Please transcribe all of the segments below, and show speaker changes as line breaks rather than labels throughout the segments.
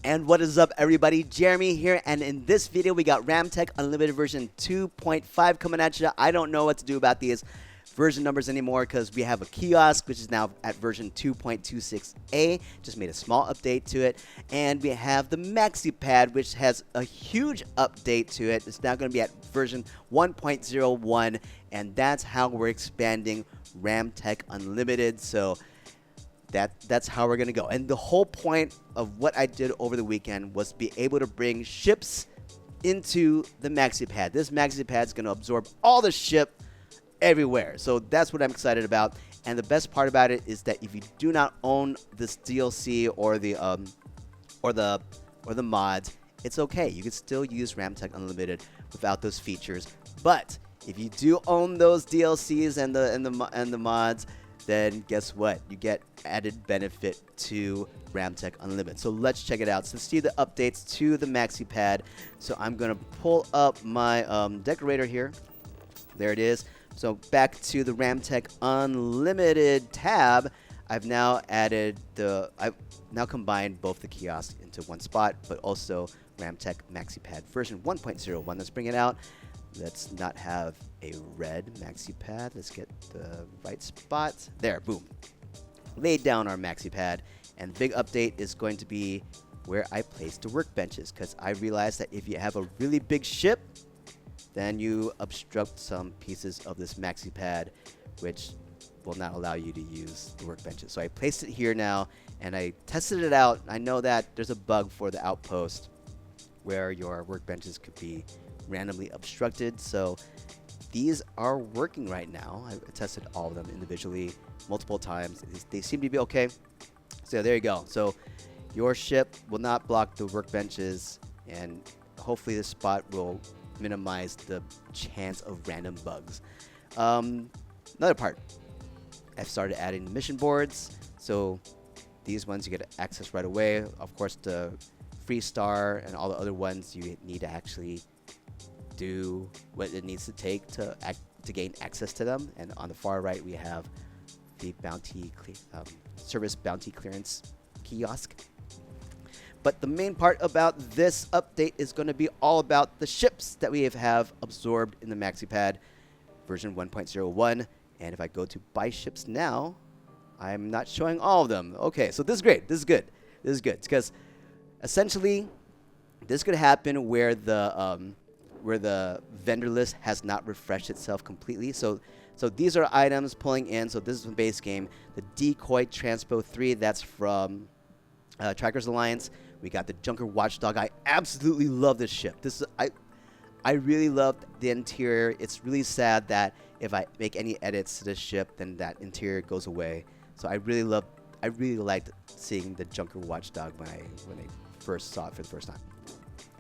And what is up, everybody? Jeremy here, and in this video we got RamTech Unlimited version 2.5 coming at you. I don't know what to do about these version numbers anymore because we have a kiosk which is now at version 2.26a. Just made a small update to it, and we have the MaxiPad, which has a huge update to it. It's now going to be at version 1.01, and that's how we're expanding RamTech Unlimited. So that's how we're going to go. And the whole point of what I did over the weekend was to be able to bring ships into the MaxiPad. This MaxiPad is going to absorb all the ship everywhere. So that's what I'm excited about. And the best part about it is that if you do not own this DLC or the mods, it's okay. You can still use RamTech Unlimited without those features. But if you do own those DLCs and the mods, then guess what? You get added benefit to RamTech Unlimited. So let's check it out. So let's see the updates to the MaxiPad. So I'm going to pull up my decorator here. There it is. So back to the RamTech Unlimited tab. I've now combined both the kiosks into one spot, but also RamTech MaxiPad version 1.01. Let's bring it out. Let's not have a red MaxiPad. Let's get the right spot. There, boom. Laid down our MaxiPad. And the big update is going to be where I place the workbenches, because I realized that if you have a really big ship, then you obstruct some pieces of this MaxiPad, which will not allow you to use the workbenches. So I placed it here now, and I tested it out. I know that there's a bug for the outpost where your workbenches could be randomly obstructed. So these are working right now. I tested all of them individually multiple times. They seem to be okay. So there you go. So your ship will not block the workbenches, and hopefully this spot will minimize the chance of random bugs. Another part, I've started adding mission boards. So these ones you get access right away. Of course, the free star and all the other ones you need to actually do what it needs to take to gain access to them. And on the far right, we have the service bounty clearance kiosk. But the main part about this update is going to be all about the ships that we have absorbed in the MaxiPad version 1.01. And if I go to buy ships now, I'm not showing all of them. Okay, so this is great. This is good. This is good because essentially this could happen where the vendor list has not refreshed itself completely. So these are items pulling in. So this is the base game. The Decoy Transpo 3, that's from Trackers Alliance. We got the Junker Watchdog. I absolutely love this ship. I really love the interior. It's really sad that if I make any edits to this ship, then that interior goes away. So I really liked seeing the Junker Watchdog when I first saw it for the first time.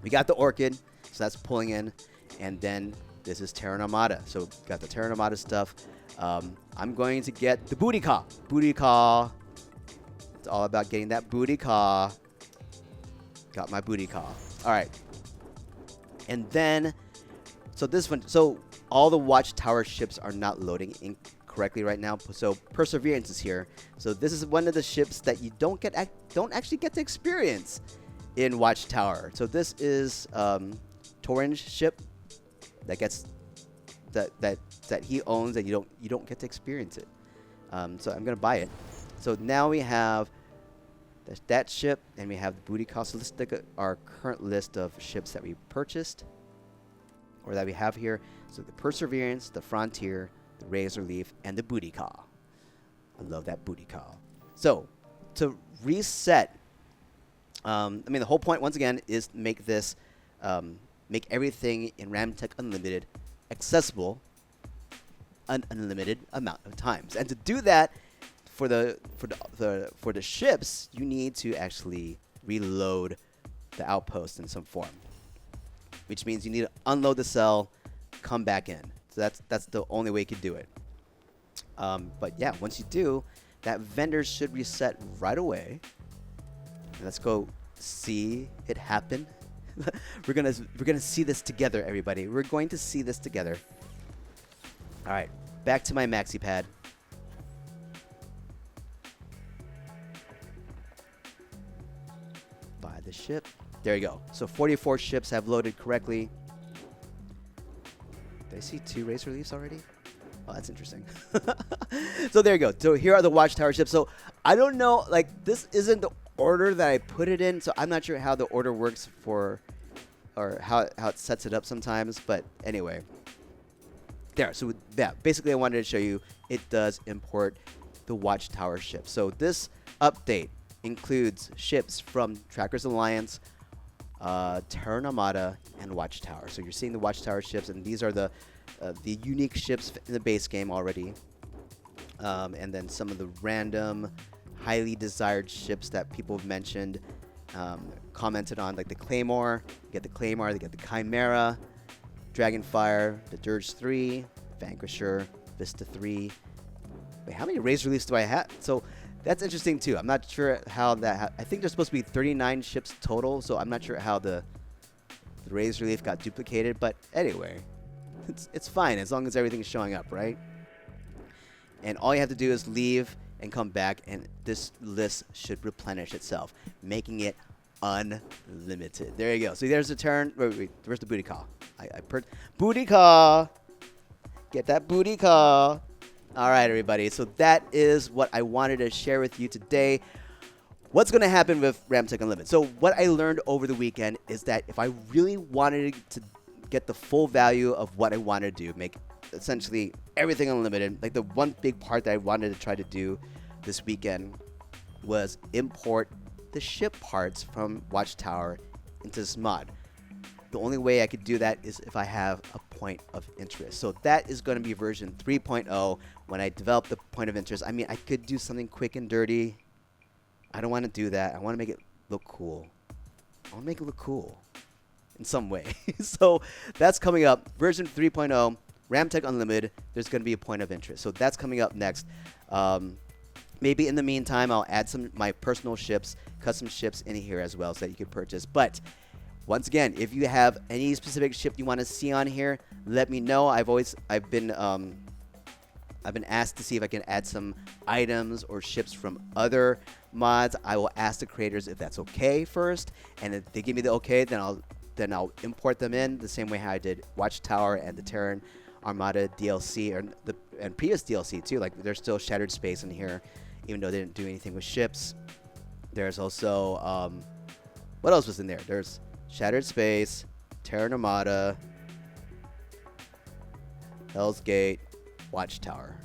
We got the Orchid, so that's pulling in, and then this is Terran Armada. So got the Terran Armada stuff. I'm going to get the booty call. Booty call. It's all about getting that booty call. Got my booty call. All right. And then, so this one, so all the Watchtower ships are not loading incorrectly right now. So Perseverance is here. So this is one of the ships that you don't actually get to experience in Watchtower. So this is Torrens ship that he owns, and you don't get to experience it. So I'm gonna buy it. So now we have that ship, and we have the booty call. So let's look at our current list of ships that we purchased or that we have here. So the Perseverance, the Frontier, the Razor Leaf, and the booty call. I love that booty call. So to reset, the whole point once again is to make this, make everything in RamTech Unlimited accessible an unlimited amount of times. And to do that, for the ships, you need to actually reload the outpost in some form, which means you need to unload the cell, come back in. So that's the only way you can do it. But yeah, once you do, that vendor should reset right away. Let's go see it happen. We're gonna see this together, everybody. We're going to see this together. All right, back to my MaxiPad. the ship. There you go. So 44 ships have loaded correctly. Did I see 2 race reliefs already? Oh, that's interesting. So there you go. So here are the Watchtower ships. So I don't know, like, this isn't the order that I put it in, so I'm not sure how the order works for, or how it sets it up sometimes. But anyway, there. So yeah, basically I wanted to show you it does import the Watchtower ship. So this update includes ships from Trackers Alliance, Terran Armada, and Watchtower. So you're seeing the Watchtower ships, and these are the unique ships in the base game already. And then some of the random, highly desired ships that people have mentioned, commented on, like the Claymore. You get the Claymore, they get the Chimera, Dragonfire, the Dirge 3, Vanquisher, Vista 3. Wait, how many raise reliefs do I have? So that's interesting too. I'm not sure how that. I think there's supposed to be 39 ships total, so I'm not sure how the raise relief got duplicated. But anyway, it's fine as long as everything's showing up, right? And all you have to do is leave and come back, and this list should replenish itself, making it unlimited. There you go. So there's the turn. Wait, where's the booty call? Booty call. Get that booty call. All right, everybody. So that is what I wanted to share with you today. What's going to happen with RamTech Unlimited? So what I learned over the weekend is that if I really wanted to get the full value of what I wanted to do, make essentially everything unlimited, like the one big part that I wanted to try to do this weekend was import the ship parts from Watchtower into this mod. The only way I could do that is if I have a point of interest. So that is going to be version 3.0 when I develop the point of interest. I mean, I could do something quick and dirty. I don't want to do that. I want to make it look cool. I want to make it look cool in some way. So that's coming up. Version 3.0, RamTech Unlimited. There's going to be a point of interest. So that's coming up next. Maybe in the meantime, I'll add some my personal ships, custom ships in here as well so that you can purchase. But once again, if you have any specific ship you want to see on here, let me know. I've been asked to see if I can add some items or ships from other mods. I will ask the creators if that's okay first, and if they give me the okay, then I'll import them in the same way how I did Watchtower and the Terran Armada DLC and previous DLC too. Like there's still Shattered Space in here, even though they didn't do anything with ships. There's also what else was in there? There's Shattered Space, Terran Armada, Hell's Gate, Watchtower.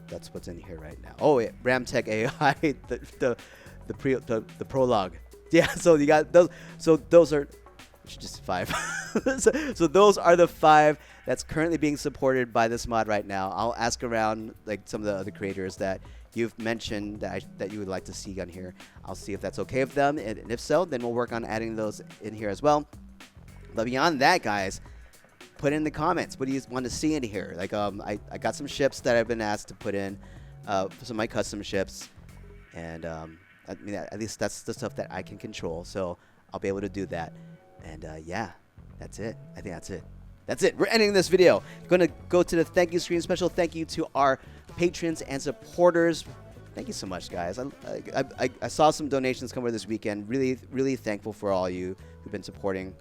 That's what's in here right now. Oh, yeah, RamTech AI, the prologue. Yeah, so you got those. So those are just 5. so those are the 5 that's currently being supported by this mod right now. I'll ask around like some of the other creators that you've mentioned that you would like to see on here. I'll see if that's okay with them, and if so, then we'll work on adding those in here as well. But beyond that, guys, put in the comments, what do you want to see in here? Like I got some ships that I've been asked to put in, some of my custom ships, and I mean, at least that's the stuff that I can control, so I'll be able to do that. And yeah, that's it. I think that's it. That's it. We're ending this video. Going to go to the thank you screen. Special thank you to our patrons and supporters. Thank you so much, guys. I saw some donations come over this weekend. Really, really thankful for all you who've been supporting.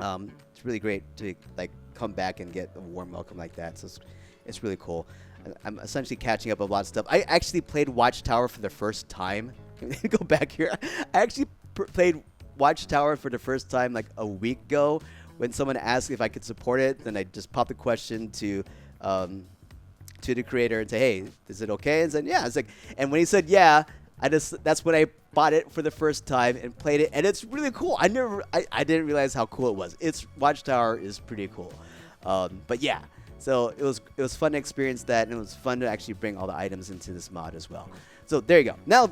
It's really great to like come back and get a warm welcome like that. So it's really cool. I'm essentially catching up a lot of stuff. I actually played Watchtower for the first time. Go back here. I actually played Watchtower for the first time like a week ago when someone asked if I could support it. Then I just popped the question to the creator and say, hey, is it okay? And said, yeah. It's like, and when he said yeah, that's when I bought it for the first time and played it, and it's really cool. I didn't realize how cool it was. Watchtower is pretty cool. But yeah, so it was fun to experience that, and it was fun to actually bring all the items into this mod as well. So there you go. Now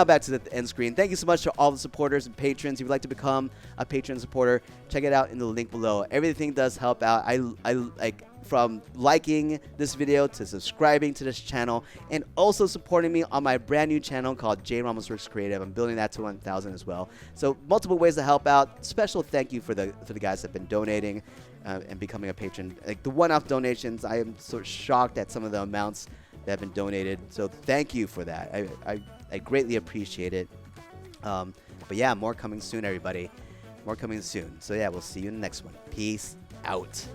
back to the end screen. Thank you so much to all the supporters and patrons. If you'd like to become a patron supporter, check it out in the link below. Everything does help out. I like from liking this video to subscribing to this channel, and also supporting me on my brand new channel called J Ramos Works Creative. I'm building that to 1,000 as well. So multiple ways to help out. Special thank you for the guys that have been donating and becoming a patron. Like the one-off donations, I am so shocked at some of the amounts that have been donated. So thank you for that. I greatly appreciate it. But yeah, more coming soon, everybody. More coming soon. So yeah, we'll see you in the next one. Peace out.